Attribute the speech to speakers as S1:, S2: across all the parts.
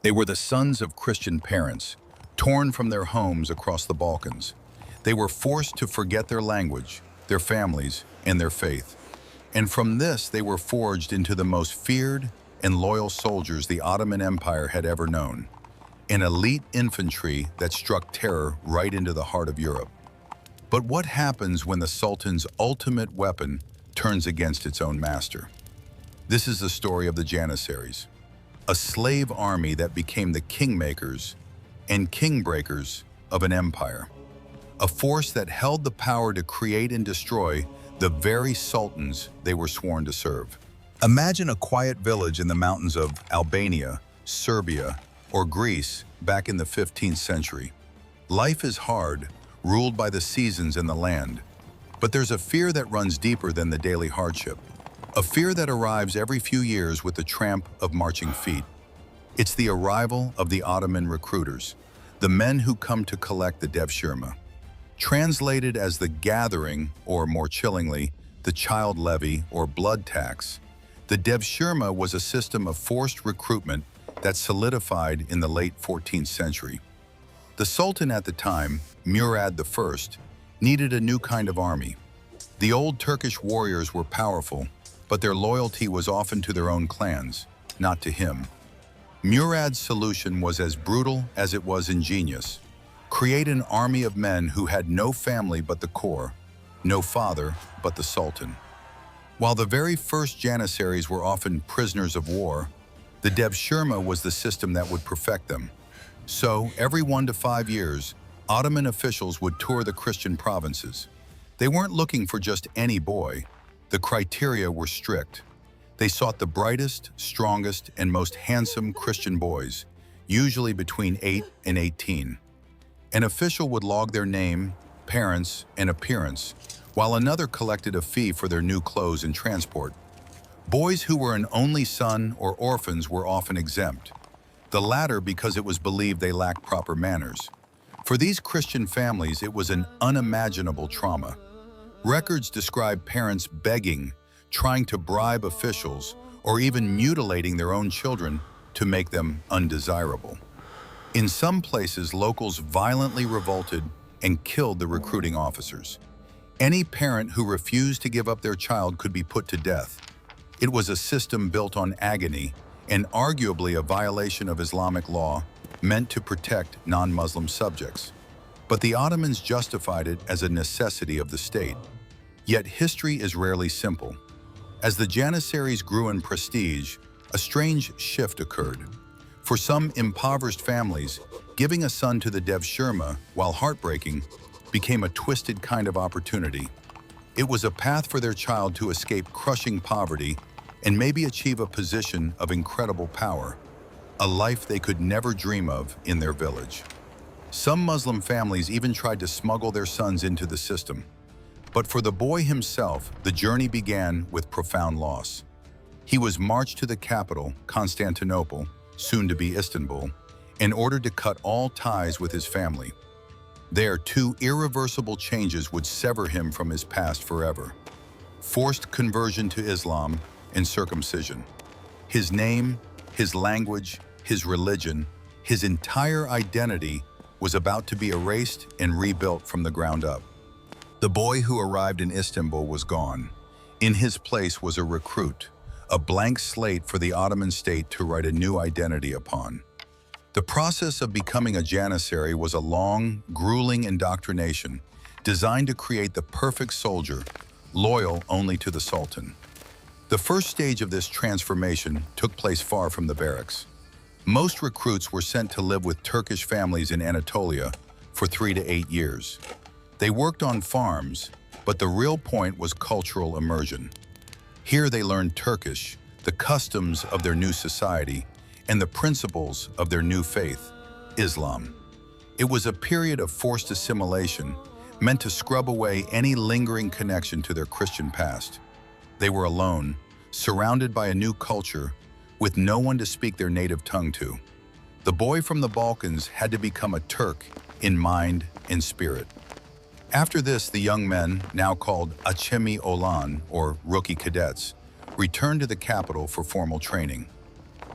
S1: They were the sons of Christian parents, torn from their homes across the Balkans. They were forced to forget their language, their families, and their faith. And from this, they were forged into the most feared and loyal soldiers the Ottoman Empire had ever known, an elite infantry that struck terror right into the heart of Europe. But what happens when the Sultan's ultimate weapon turns against its own master? This is the story of the Janissaries, a slave army that became the kingmakers and kingbreakers of an empire, a force that held the power to create and destroy the very sultans they were sworn to serve. Imagine a quiet village in the mountains of Albania, Serbia, or Greece back in the 15th century. Life is hard, ruled by the seasons and the land. But there's a fear that runs deeper than the daily hardship, a fear that arrives every few years with the tramp of marching feet. It's the arrival of the Ottoman recruiters, the men who come to collect the Devşirme. Translated as the gathering, or more chillingly, the child levy or blood tax, the Devşirme was a system of forced recruitment that solidified in the late 14th century. The Sultan at the time, Murad I, needed a new kind of army. The old Turkish warriors were powerful, but their loyalty was often to their own clans, not to him. Murad's solution was as brutal as it was ingenious. Create an army of men who had no family but the core, no father but the Sultan. While the very first Janissaries were often prisoners of war, the Devşirme was the system that would perfect them. So, every 1 to 5 years, Ottoman officials would tour the Christian provinces. They weren't looking for just any boy. The criteria were strict. They sought the brightest, strongest, and most handsome Christian boys, usually between 8 and 18. An official would log their name, parents, and appearance, while another collected a fee for their new clothes and transport. Boys who were an only son or orphans were often exempt, the latter because it was believed they lacked proper manners. For these Christian families, it was an unimaginable trauma. Records describe parents begging, trying to bribe officials, or even mutilating their own children to make them undesirable. In some places, locals violently revolted and killed the recruiting officers. Any parent who refused to give up their child could be put to death. It was a system built on agony and arguably a violation of Islamic law meant to protect non-Muslim subjects. But the Ottomans justified it as a necessity of the state. Yet history is rarely simple. As the Janissaries grew in prestige, a strange shift occurred. For some impoverished families, giving a son to the Devşirme, while heartbreaking, became a twisted kind of opportunity. It was a path for their child to escape crushing poverty and maybe achieve a position of incredible power, a life they could never dream of in their village. Some Muslim families even tried to smuggle their sons into the system. But for the boy himself, the journey began with profound loss. He was marched to the capital, Constantinople, soon to be Istanbul, in order to cut all ties with his family. There, 2 irreversible changes would sever him from his past forever: forced conversion to Islam and circumcision. His name, his language, his religion, his entire identity was about to be erased and rebuilt from the ground up. The boy who arrived in Istanbul was gone. In his place was a recruit, a blank slate for the Ottoman state to write a new identity upon. The process of becoming a Janissary was a long, grueling indoctrination designed to create the perfect soldier, loyal only to the Sultan. The first stage of this transformation took place far from the barracks. Most recruits were sent to live with Turkish families in Anatolia for 3 to 8 years. They worked on farms, but the real point was cultural immersion. Here they learned Turkish, the customs of their new society, and the principles of their new faith, Islam. It was a period of forced assimilation, meant to scrub away any lingering connection to their Christian past. They were alone, surrounded by a new culture, with no one to speak their native tongue to. The boy from the Balkans had to become a Turk in mind and spirit. After this, the young men, now called Acemi Olan, or rookie cadets, returned to the capital for formal training.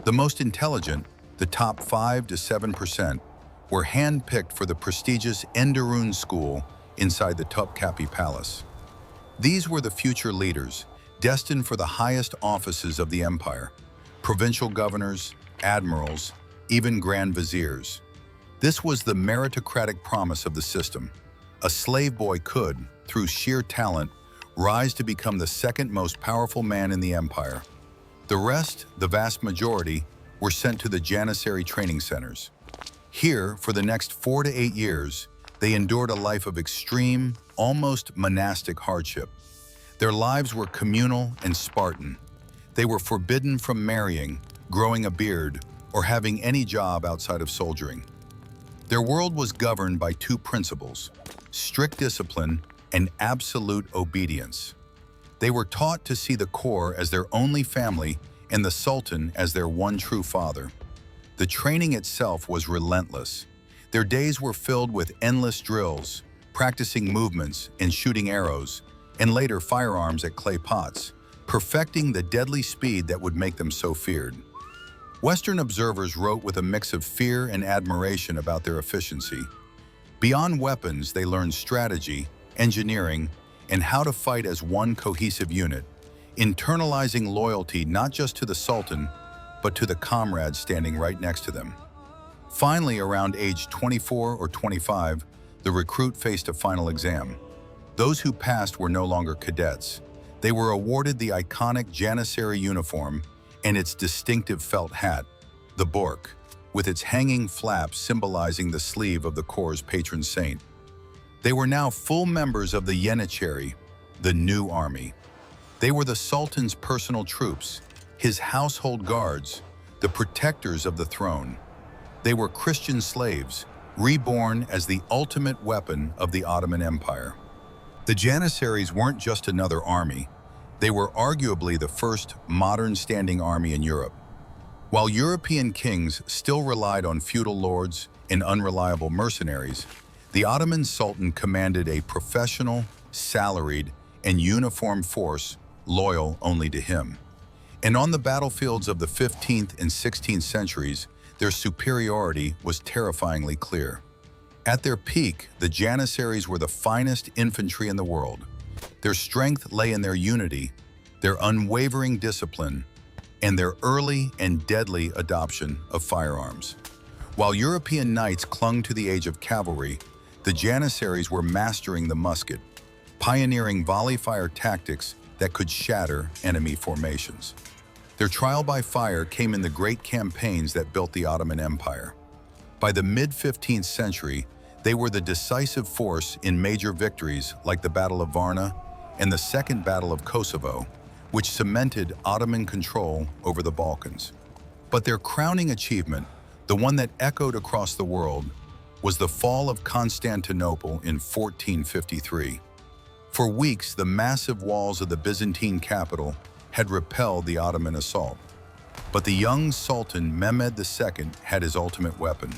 S1: The most intelligent, The top 5 to 7% were handpicked for the prestigious Enderun school inside the Topkapi Palace. These were the future leaders, destined for the highest offices of the empire: provincial governors, admirals, even grand viziers. This was the meritocratic promise of the system. A slave boy could, through sheer talent, rise to become the second most powerful man in the empire. The rest, the vast majority, were sent to the Janissary training centers. Here, for the next 4 to 8 years, they endured a life of extreme, almost monastic hardship. Their lives were communal and Spartan. They were forbidden from marrying, growing a beard, or having any job outside of soldiering. Their world was governed by 2 principles: strict discipline and absolute obedience. They were taught to see the corps as their only family and the Sultan as their one true father. The training itself was relentless. Their days were filled with endless drills, practicing movements and shooting arrows, and later firearms at clay pots, perfecting the deadly speed that would make them so feared. Western observers wrote with a mix of fear and admiration about their efficiency. Beyond weapons, they learned strategy, engineering, and how to fight as one cohesive unit, internalizing loyalty not just to the Sultan, but to the comrades standing right next to them. Finally, around age 24 or 25, the recruit faced a final exam. Those who passed were no longer cadets. They were awarded the iconic Janissary uniform and its distinctive felt hat, the Bork, with its hanging flaps symbolizing the sleeve of the Corps' patron saint. They were now full members of the Janissary, the new army. They were the Sultan's personal troops, his household guards, the protectors of the throne. They were Christian slaves, reborn as the ultimate weapon of the Ottoman Empire. The Janissaries weren't just another army. They were arguably the first modern standing army in Europe. While European kings still relied on feudal lords and unreliable mercenaries, the Ottoman Sultan commanded a professional, salaried, and uniformed force loyal only to him. And on the battlefields of the 15th and 16th centuries, their superiority was terrifyingly clear. At their peak, the Janissaries were the finest infantry in the world. Their strength lay in their unity, their unwavering discipline, and their early and deadly adoption of firearms. While European knights clung to the age of cavalry, the Janissaries were mastering the musket, pioneering volley fire tactics that could shatter enemy formations. Their trial by fire came in the great campaigns that built the Ottoman Empire. By the mid-15th century, they were the decisive force in major victories like the Battle of Varna and the Second Battle of Kosovo, which cemented Ottoman control over the Balkans. But their crowning achievement, the one that echoed across the world, was the fall of Constantinople in 1453. For weeks, the massive walls of the Byzantine capital had repelled the Ottoman assault. But the young Sultan Mehmed II had his ultimate weapon.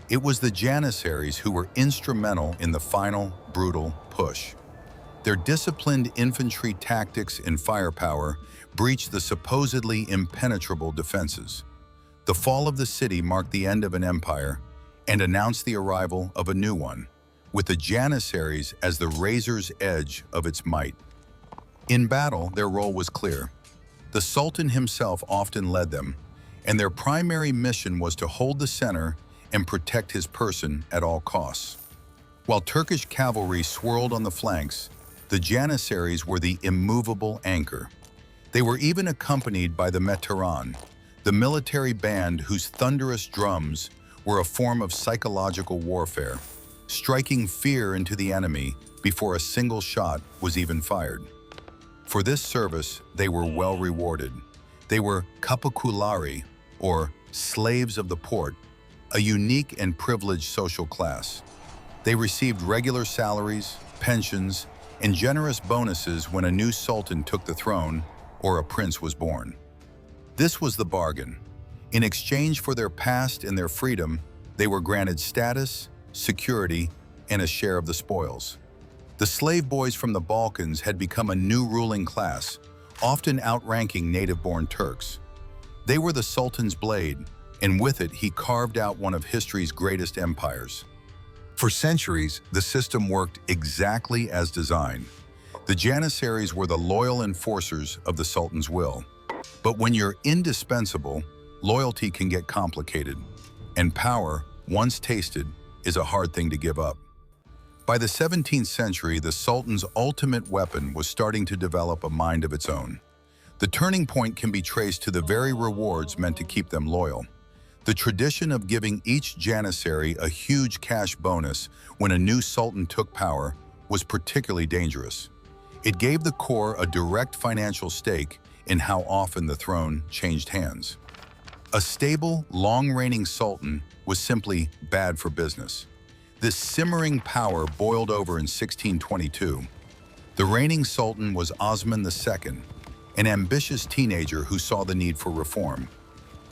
S1: It was the Janissaries who were instrumental in the final, brutal push. Their disciplined infantry tactics and firepower breached the supposedly impenetrable defenses. The fall of the city marked the end of an empire and announced the arrival of a new one, with the Janissaries as the razor's edge of its might. In battle, their role was clear. The Sultan himself often led them, and their primary mission was to hold the center and protect his person at all costs. While Turkish cavalry swirled on the flanks, the Janissaries were the immovable anchor. They were even accompanied by the Meteran, the military band whose thunderous drums were a form of psychological warfare, striking fear into the enemy before a single shot was even fired. For this service, they were well rewarded. They were kapakulari, or slaves of the port, a unique and privileged social class. They received regular salaries, pensions, and generous bonuses when a new sultan took the throne or a prince was born. This was the bargain. In exchange for their past and their freedom, they were granted status, security, and a share of the spoils. The slave boys from the Balkans had become a new ruling class, often outranking native-born Turks. They were the Sultan's blade, and with it he carved out one of history's greatest empires. For centuries, the system worked exactly as designed. The Janissaries were the loyal enforcers of the Sultan's will. But when you're indispensable, loyalty can get complicated, and power, once tasted, is a hard thing to give up. By the 17th century, the Sultan's ultimate weapon was starting to develop a mind of its own. The turning point can be traced to the very rewards meant to keep them loyal. The tradition of giving each Janissary a huge cash bonus when a new sultan took power was particularly dangerous. It gave the corps a direct financial stake in how often the throne changed hands. A stable, long-reigning sultan was simply bad for business. This simmering power boiled over in 1622. The reigning sultan was Osman II, an ambitious teenager who saw the need for reform.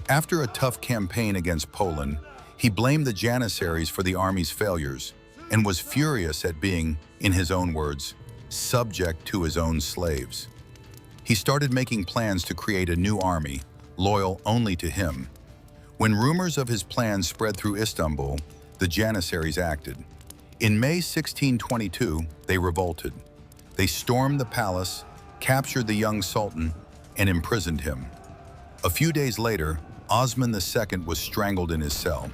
S1: After a tough campaign against Poland, he blamed the Janissaries for the army's failures and was furious at being, in his own words, subject to his own slaves. He started making plans to create a new army, loyal only to him. When rumors of his plans spread through Istanbul, the Janissaries acted. In May 1622, they revolted. They stormed the palace, captured the young sultan, and imprisoned him. A few days later, Osman II was strangled in his cell.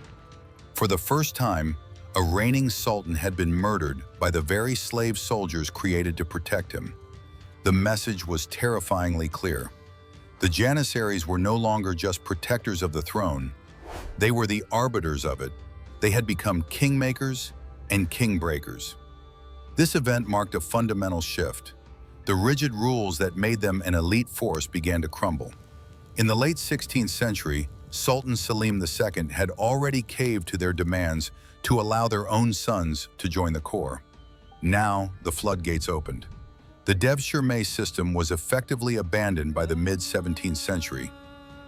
S1: For the first time, a reigning sultan had been murdered by the very slave soldiers created to protect him. The message was terrifyingly clear. The Janissaries were no longer just protectors of the throne. They were the arbiters of it. They had become kingmakers and kingbreakers. This event marked a fundamental shift. The rigid rules that made them an elite force began to crumble. In the late 16th century, Sultan Selim II had already caved to their demands to allow their own sons to join the corps. Now, the floodgates opened. The Devşirme system was effectively abandoned by the mid-17th century.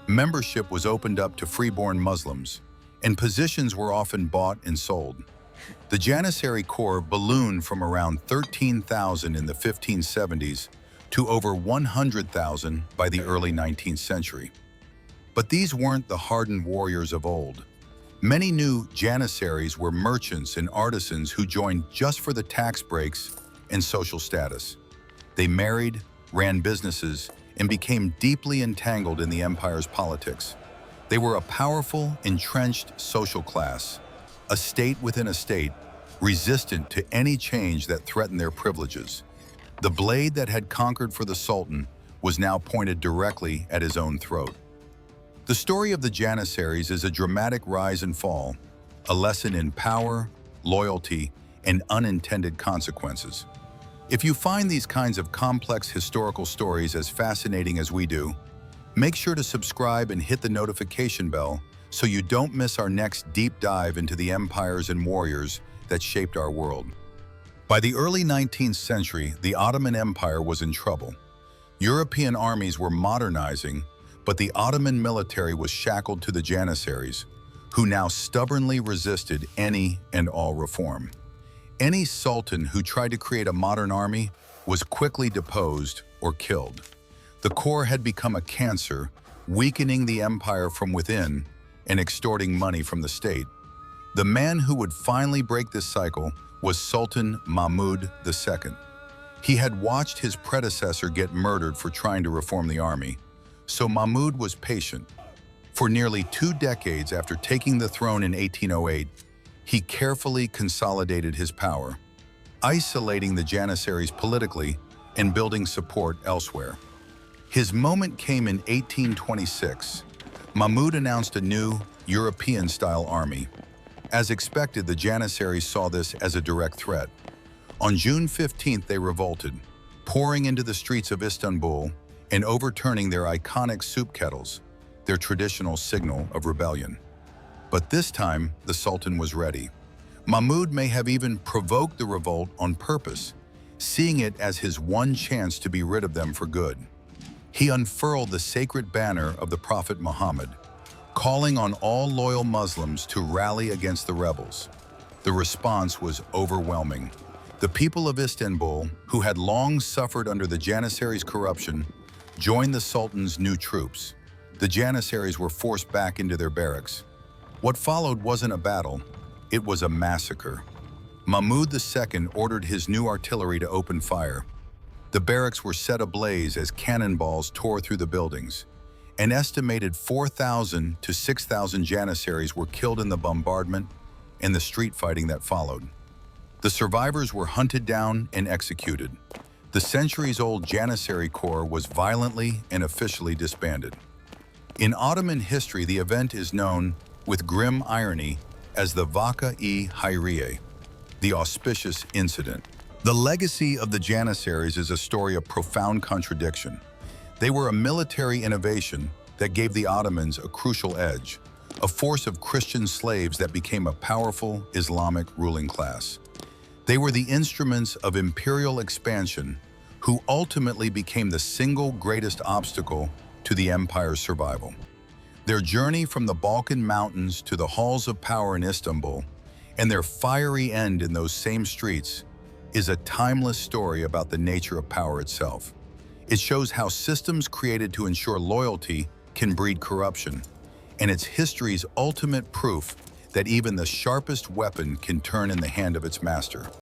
S1: Membership was opened up to freeborn Muslims, and positions were often bought and sold. The Janissary Corps ballooned from around 13,000 in the 1570s to over 100,000 by the early 19th century. But these weren't the hardened warriors of old. Many new Janissaries were merchants and artisans who joined just for the tax breaks and social status. They married, ran businesses, and became deeply entangled in the empire's politics. They were a powerful, entrenched social class, a state within a state, resistant to any change that threatened their privileges. The blade that had conquered for the Sultan was now pointed directly at his own throat. The story of the Janissaries is a dramatic rise and fall, a lesson in power, loyalty, and unintended consequences. If you find these kinds of complex historical stories as fascinating as we do, make sure to subscribe and hit the notification bell so you don't miss our next deep dive into the empires and warriors that shaped our world. By the early 19th century, the Ottoman Empire was in trouble. European armies were modernizing, but the Ottoman military was shackled to the Janissaries, who now stubbornly resisted any and all reform. Any sultan who tried to create a modern army was quickly deposed or killed. The corps had become a cancer, weakening the empire from within and extorting money from the state. The man who would finally break this cycle was Sultan Mahmud II. He had watched his predecessor get murdered for trying to reform the army, so Mahmud was patient. For nearly 2 decades after taking the throne in 1808, he carefully consolidated his power, isolating the Janissaries politically and building support elsewhere. His moment came in 1826. Mahmud announced a new, European-style army. As expected, the Janissaries saw this as a direct threat. On June 15th, they revolted, pouring into the streets of Istanbul and overturning their iconic soup kettles, their traditional signal of rebellion. But this time, the Sultan was ready. Mahmud may have even provoked the revolt on purpose, seeing it as his one chance to be rid of them for good. He unfurled the sacred banner of the Prophet Muhammad, calling on all loyal Muslims to rally against the rebels. The response was overwhelming. The people of Istanbul, who had long suffered under the Janissaries' corruption, joined the Sultan's new troops. the Janissaries were forced back into their barracks. What followed wasn't a battle, it was a massacre. Mahmud II ordered his new artillery to open fire. The barracks were set ablaze as cannonballs tore through the buildings. An estimated 4,000 to 6,000 Janissaries were killed in the bombardment and the street fighting that followed. The survivors were hunted down and executed. The centuries-old Janissary Corps was violently and officially disbanded. In Ottoman history, the event is known, with grim irony, as the Vaca-e-Hayriye, the Auspicious Incident. The legacy of the Janissaries is a story of profound contradiction. They were a military innovation that gave the Ottomans a crucial edge, a force of Christian slaves that became a powerful Islamic ruling class. They were the instruments of imperial expansion who ultimately became the single greatest obstacle to the empire's survival. Their journey from the Balkan mountains to the halls of power in Istanbul, and their fiery end in those same streets, is a timeless story about the nature of power itself. It shows how systems created to ensure loyalty can breed corruption, and it's history's ultimate proof that even the sharpest weapon can turn in the hand of its master.